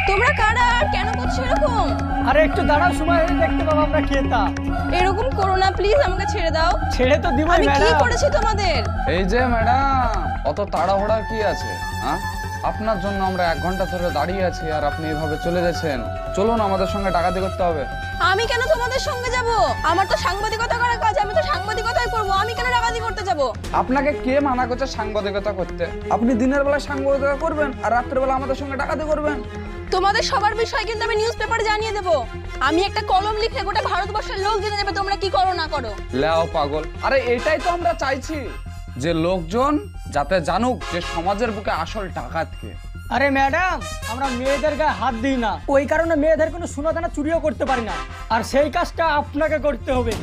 তোমরা কারা আর কেন করছো এরকম? আরে একটু দাঁড়াও, সময় হলে দেখতে পাবো আমরা কে তা। এরকম করো না প্লিজ, আমাকে ছেড়ে দাও। ছেড়ে তো দিবই আমি কি ম্যাডাম। করেছি তোমাদের? এই যে ম্যাডাম, অত তাড়াহুড়ার কি আছে? হ্যাঁ, আপনার জন্য আমরা 1 ঘন্টা ধরে দাঁড়িয়ে আছি আর আপনি এভাবে চলে যাচ্ছেন। চলুন, আমাদের সঙ্গে ডাকাতি করতে হবে। আমি কেন তোমাদের সঙ্গে যাব? আমার তো সাংবাদিকতা করার কাজ, আমি তো সাংবাদিকতাই করব। আমি কেন ডাকাতি করতে যাব? আপনাকে কে মানা করছে সাংবাদিকতা করতে? আপনি দিনের বেলা সাংবাদিকতা করবেন আর রাত্রের বেলা আমাদের সঙ্গে ডাকাতি করবেন। তোমাদের সবার বিষয় কিন্তু আমি নিউজ পেপারে জানিয়ে দেব। আমি একটা কলম লিখলে গোটা ভারতবর্ষের লোক জেনে যাবে তোমরা কি করো না করো। লেও পাগল, আরে এটাই তো আমরা চাইছি, যে লোকজন যাতে জানুক যে সমাজের বুকে আসল ডাকাত কে। আরে ম্যাডাম, আমরা মেয়েদের গায়ে হাত দিই না, ওই কারণে মেয়েদের কোনো সোনা দানা চুরিও করতে পারি না, আর সেই কাজটা আপনাকে করতে হবে।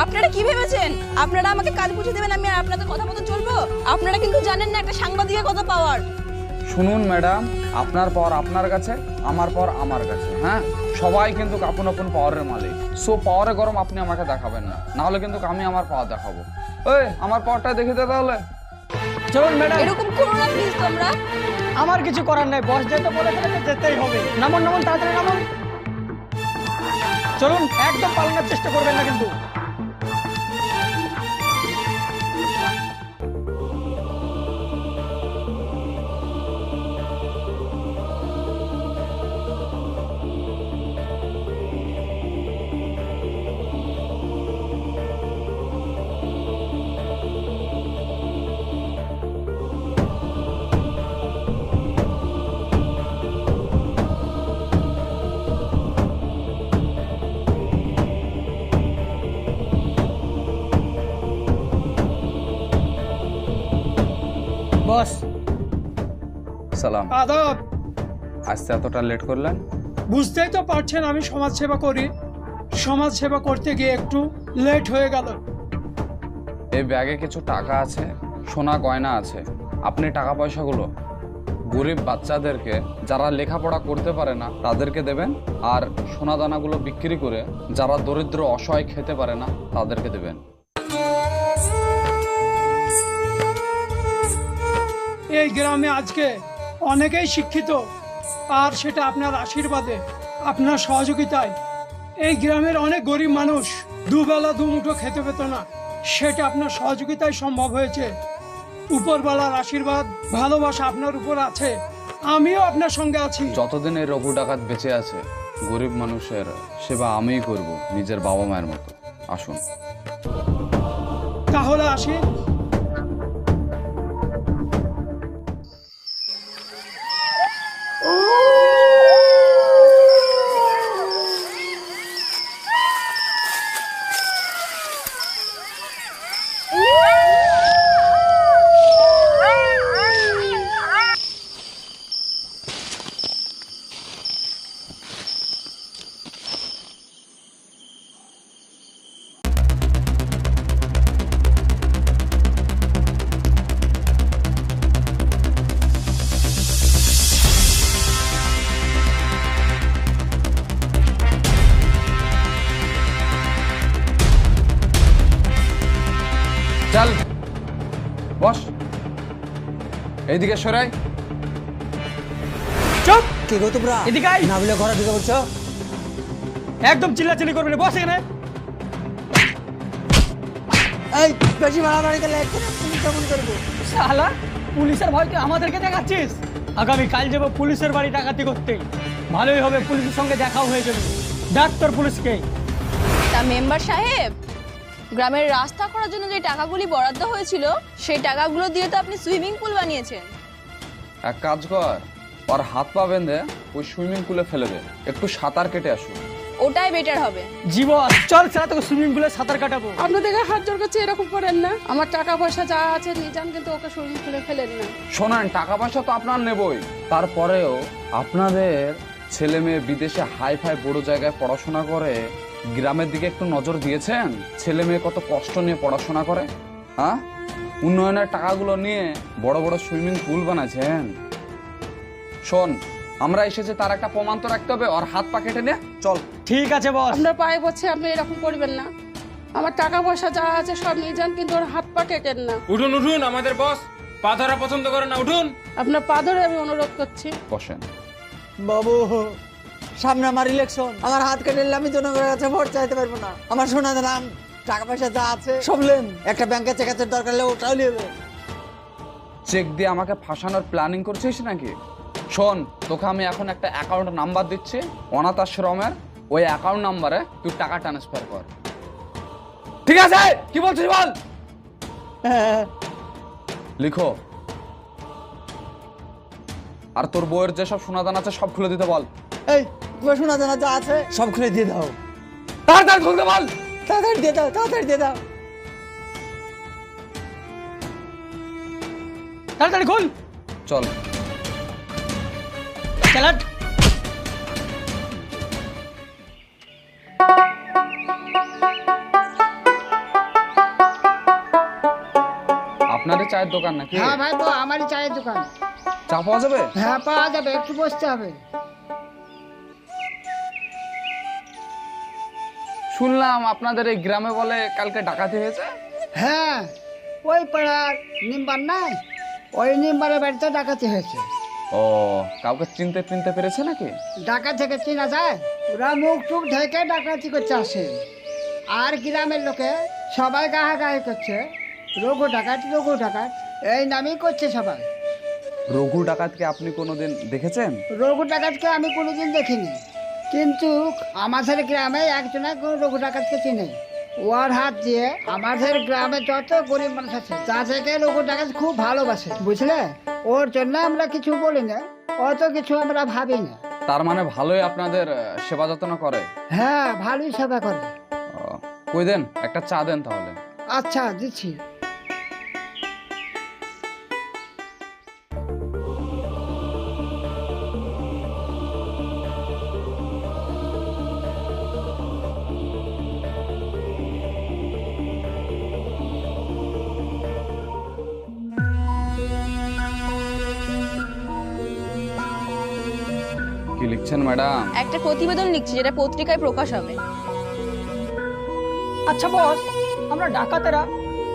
আপনারা কি ভেবেছেন আপনারা আমাকে কাজ বুঝিয়ে দেবেন, আমি আর আপনাদের কথা মতো চলবো? আপনারা কিন্তু জানেন না একটা সাংবাদিকের কত পাওয়ার। শুনুন ম্যাডাম, আপনার পাওয়ার আপনার কাছে, আমার পাওয়ার আমার কাছে। হ্যাঁ, সবাই কিন্তু আপন আপন পাওয়ারের মালিক। সো পাওয়ারে গরম আপনি আমাকে দেখাবেন না, না হলে কিন্তু আমি আমার পাওয়ার দেখাবো। এই আমার পাওয়ারটা দেখে দে তাহলে। চলুন ম্যাডাম। এরকম করো না প্লিজ তোমরা। আমার কিছু করার নাই, বস যেতে বলে গেলে তো যেতেই হবে। নামুন নামুন, তাড়াতাড়ি নামুন। চলুন, একদম পালানোর চেষ্টা করবেন না কিন্তু। বস সালাম। আদাব। আসতে এতটা লেট করলেন? বুঝতেই তো পারছেন আমি সমাজ সেবা করি, সমাজ সেবা করতে গিয়ে একটু লেট হয়ে গেল। এই ব্যাগে কিছু টাকা আছে, সোনা গয়না আছে। আপনি টাকা পয়সাগুলো গরিব বাচ্চাদেরকে, যারা লেখাপড়া করতে পারে না তাদেরকে দেবেন, আর সোনা দানাগুলো বিক্রি করে যারা দরিদ্র অসহায় খেতে পারে না তাদেরকে দেবেন। এই গ্রামে আজকে অনেকেই শিক্ষিত, আর সেটা আপনার আশীর্বাদে, আপনার সহযোগিতায়। এই গ্রামের অনেক গরিব মানুষ দুবেলা দুমুঠো খেতে পেত না, সেটা আপনার সহযোগিতায় সম্ভব হয়েছে। উপরওয়ালার আশীর্বাদ, ভালোবাসা আপনার উপর আছে, আমিও আপনার সঙ্গে আছি। যতদিন এই রঘু ডাকাত বেঁচে আছে, গরিব মানুষের সেবা আমিই করব নিজের বাবা মায়ের মতো। আসুন তাহলে আসি। চল বস, এইদিকে সরাই। চুপ, কি গো তোমরা এদিকে আয়। না বলে ঘরে ঢুকে বলছো? একদম চিল্লাচিল্লি করবেন না, বস এখানে। এই বেশি মারামারি করলে এক্ষুনি পুলিশ ফোন করবো। শালা, পুলিশের ভয় তুই আমাদেরকে দেখাচ্ছিস? আগামী কাল যাবো পুলিশের বাড়ি ডাকাতি করতে। ভালোই হবে, পুলিশের সঙ্গে দেখাও হয়ে যাবে। ডাক্তার পুলিশকে। তা মেম্বার সাহেব, গ্রামের রাস্তা করার জন্য যে টাকাগুলি বরাদ্দ হয়েছিল সেই টাকাগুলো দিয়ে তো আপনি সুইমিং পুল বানিয়েছেন। এক কাজ কর, ওর হাত পা বেঁধে ওই সুইমিং পুলে ফেলে দে, একটু সাঁতার কেটে আসুন। ওটাই বেটার হবে। জীবন চল, সেটা তোকে সুইমিং পুলে সাঁতার কাটাবো। আপনাদেরকে হাত জোর করছে, এরকম করেন না। আমার টাকা পয়সা যা আছে নিয়ে যান, কিন্তু ওকে সুইমিং পুলে ফেলেন না। শোনান, টাকা পয়সা তো আপনার নেবই, তারপরেও আপনাদের ছেলে মেয়ে বিদেশে হাই ফাই বড় জায়গায় পড়াশোনা করে, গ্রামের দিকে একটু নজর দিয়েছেন? ছেলে মেয়ে কত কষ্ট নিয়ে পড়াশোনা করে, হ্যাঁ? উন্নয়নের টাকাগুলো নিয়ে বড় বড় সুইমিং পুল বানাচ্ছেন। শোন, আমরা এসেছে তার একটা প্রমাণ তো রাখতে হবে। ওর হাত পা কেটে নে, চল। ঠিক আছে বস। আপনার পায়ে বলছে, আপনি এরকম করবেন না। আমার টাকা পয়সা যা আছে সব নিয়ে যান, কিন্তু ওর হাত পা কেটেন না। উঠুন উঠুন, আমাদের বস পা ধরা পছন্দ করেন না, উঠুন। আপনার পা ধরে আমি অনুরোধ করছি। বসেন। বাবু সামনে আমার ইলেকশন, আমার হাত কেটে নিলে আমি জনগণের কাছে ভোট চাইতে পারবো না। আমার সোনা দাম টাকা পয়সা যা আছে সব লেন, একটা ব্যাংকে চেকাচের দরকার হলে ওটাও নেবে। চেক দিয়ে আমাকে ফাঁসানোর প্ল্যানিং করছিস নাকি? শোন, তোকে আমি এখন একটা অ্যাকাউন্ট নাম্বার দিচ্ছি, অনাথ আশ্রমের। ওই অ্যাকাউন্ট নাম্বারে তুই টাকা ট্রান্সফার কর, ঠিক আছে? কি বলছিস বল। লিখো। আর তোর বইয়ের যেসব সোনাদান আছে সব খুলে দিতে বল। এই তোমার সোনা দানা যা আছে সব খুলে দিয়ে দাও। তাড়াতাড়ি খুলতে বল। তাড়াতাড়ি দিয়ে দাও, তাড়াতাড়ি দিয়ে দাও। তাড়াতাড়ি খোল। চল। চালাট। আপনাদের চায়ের দোকান নাকি? হ্যাঁ ভাই, তো আমারই চায়ের দোকান। চা পাওয়া যাবে? হ্যাঁ পাওয়া যাবে, একটু বসতে হবে। শুনলাম আপনাদের এই গ্রামে বলে কালকে ডাকাতি হয়েছে। হ্যাঁ, ওই পাড়ার নিম্বার নাই, ওই নিম্বারের বাড়িতে ডাকাতি হয়েছে। ও, কাউকে চিনতে পেরেছে নাকি? ডাকাত থেকে চেনা যায়? ওরা মুখ টুক ঢেকে ডাকাতি করতে আসে, আর গ্রামের লোকে সবাই গাহাগাহি করছে, রঘু ডাকাত রঘু ডাকাত এই নামই করছে সবাই। রঘু ডাকাতকে আপনি কোনোদিন দেখেছেন? রঘু ডাকাতকে আমি কোনোদিন দেখিনি, কিন্তু আমাদের গ্রামে একজনে রঘু ডাকাতকে চিনে। ওর হাত দিয়ে আমাদের গ্রামে যত গরিব মানুষ আছে তাদেরকে রঘু ডাকাত খুব ভালোবাসে, বুঝলে? ওর জন্য আমরা কিছু বলি না, অত কিছু আমরা ভাবি না। তার মানে ভালোই আপনাদের সেবা যত্ন করে? হ্যাঁ, ভালোই সেবা করে। ও, কই দেন, একটা চা দেন তাহলে। আচ্ছা, দিচ্ছি। কি লিখছেন ম্যাডাম? একটা প্রতিবেদন লিখছি যেটা পত্রিকায় প্রকাশ হবে। আচ্ছা বস, আমরা ডাকাতেরা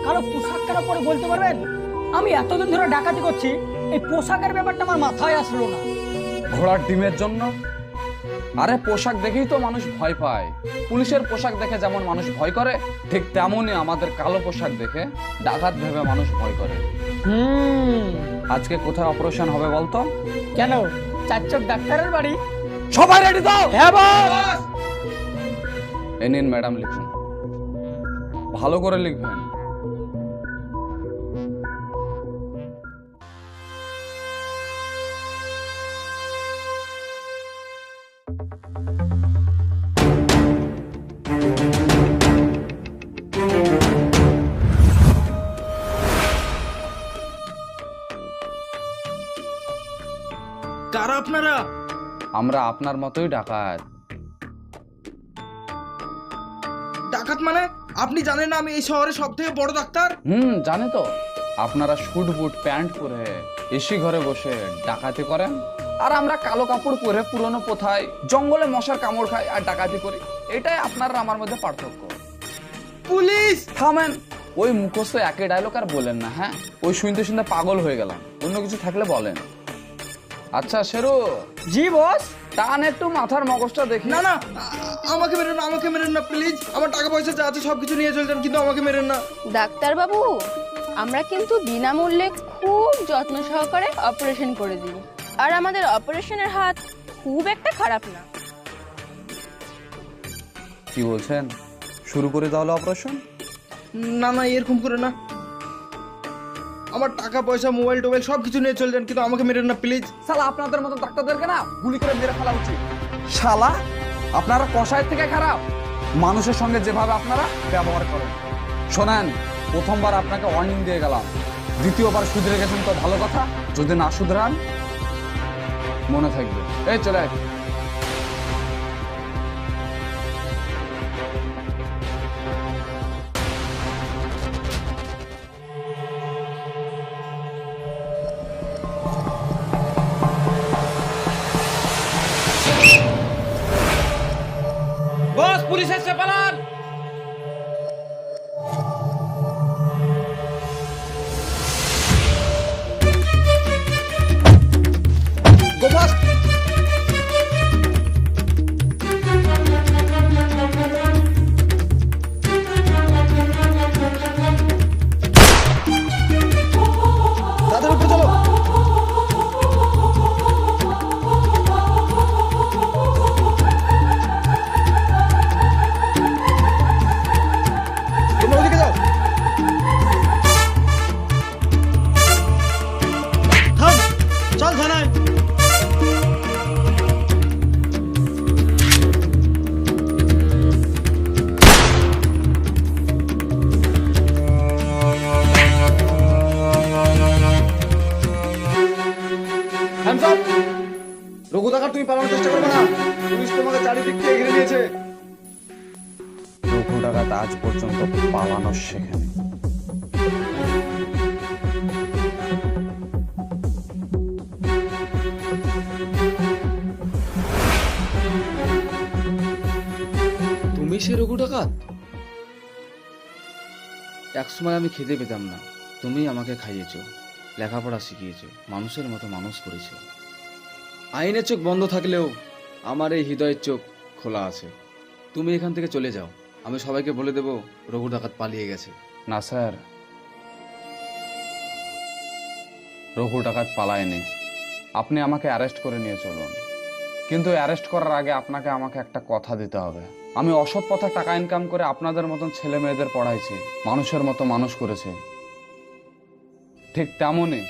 কারো পোশাক কেন পরে বলতে পারবেন? আমি এতদিন ধরে ডাকাতি করছি, এই পোশাকের ব্যাপারটা আমার মাথায় আসলো না। ঘোড়ার ডিমের জন্য? আরে পোশাক দেখেই তো মানুষ ভয় পায়। পুলিশের পোশাক দেখে যেমন মানুষ ভয় করে, ঠিক তেমনই আমাদের কালো পোশাক দেখে ডাকাত ভেবে মানুষ ভয় করে। আজকে কোথায় অপারেশন হবে বলতো? কেন, চারচক ডাক্তারের বাড়ি? সবাই রেডি তো? হ্যাঁ বস। এ নিন ম্যাডাম, লিখুন, ভালো করে লিখবেন। কারা আপনারা? আমরা আপনার মতোই ডাকাত। ডাকাত মানে? আপনি জানেন না আমি এই শহরে সব থেকে বড় ডাক্তার? জানে তো। আপনারা শুট বুট প্যান্ট পরে এসি ঘরে বসে ডাকাতি করেন, আর আমরা কালো কাপড় পরে পুরনো কোথায় জঙ্গলে মশার কামড় খাই আর ডাকাতি করি। এটাই আপনার আমার মধ্যে পার্থক্য। পুলিশ! থামেন, ওই মুখস্থ একই ডায়লগ আর বলেন না। হ্যাঁ, ওই শুনতে শুনতে পাগল হয়ে গেলাম। অন্য কিছু থাকলে বলেন। আচ্ছা শেরু। জি বস। টান একটু মাথার মগজটা দেখি। না না, আমাকে মেরেন না, আমাকে মেরেন না প্লিজ। আমার টাকা পয়সা যা আছে সবকিছু নিয়ে চলছেন, কিন্তু আমাকে মেরেন না। ডাক্তার বাবু, আমরা কিন্তু বিনামূল্যে খুব যত্ন সহকারে অপারেশন করে দিই, আর আমাদের অপারেশনের হাত খুব একটা খারাপ না। কি বলছেন? শুরু করে তাহলে অপারেশন? না না, এরকম করে না। আমার টাকা পয়সা মোবাইল টোবাইল সবকিছু নিয়ে চলছেন, কিন্তু আমাকে মেরেন না প্লিজ। শালা আপনাদের মতো ডাক্তারদেরকে না গুলি করে মেরে ফেলা উচিত। শালা আপনারা কসাইয়ের থেকে খারাপ। মানুষের সঙ্গে যেভাবে আপনারা ব্যবহার করেন। শোনেন, প্রথমবার আপনাকে ওয়ার্নিং দিয়ে গেলাম, দ্বিতীয়বার শুধরে গেছেন তো ভালো কথা, যদি না শুধরান মনে থাকবে। এই চলে আয়। বস, পুলিশ এসে পালান! চল। রঘু ডাকাত, তুমি পালানোর চেষ্টা করবে না, পুলিশ তোমাকে চারিদিক থেকে ঘিরে নিয়েছে। রঘু ডাকাত আজ পর্যন্ত পালানো শেখেনি। তুমি সে রঘু ডাকাত? একসময় আমি খেতে পেতাম না, তুমি আমাকে খাইয়েছো, লেখাপড়া শিখিয়েছো, মানুষের মতো মানুষ করেছো। আইনের চোখ বন্ধ থাকলেও আমার এই হৃদয়ের চোখ খোলা আছে। তুমি এখান থেকে চলে যাও, আমি সবাইকে বলে দেবো রঘু ডাকাত পালিয়ে গেছে। না স্যার, রঘু ডাকাত পালায়নি। আপনি আমাকে অ্যারেস্ট করে নিয়ে চলুন, কিন্তু অ্যারেস্ট করার আগে আপনাকে আমাকে একটা কথা দিতে হবে। আমি অসৎ পথে টাকা ইনকাম করে আপনাদের মতন ছেলে মেয়েদের পড়াইছি, মানুষের মতো মানুষ করেছি। ঠিক তেমনই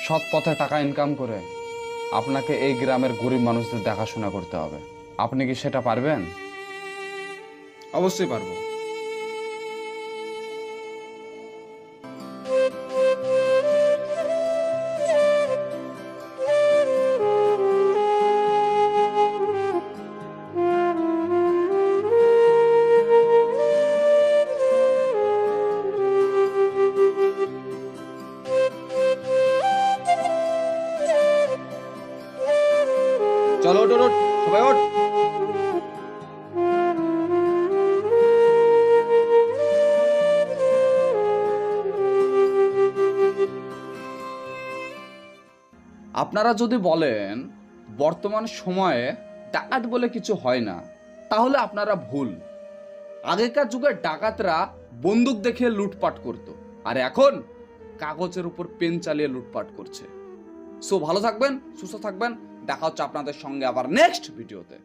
সৎ পথে টাকা ইনকাম করে আপনাকে এই গ্রামের গরিব মানুষদের দেখাশোনা করতে হবে। আপনি কি সেটা পারবেন? অবশ্যই পারবো। চলো ওঠ, ওঠ, সবাই ওঠ। আপনারা যদি বলেন বর্তমান সময়ে ডাকাত বলে কিছু হয় না, তাহলে আপনারা ভুল। আগেকার যুগে ডাকাতরা বন্দুক দেখিয়ে লুটপাট করত, আর এখন কাগজের উপর পেন চালিয়ে লুটপাট করছে। সো ভালো থাকবেন, সুস্থ থাকবেন, দেখা হচ্ছে আপনাদের সঙ্গে আবার নেক্সট ভিডিওতে।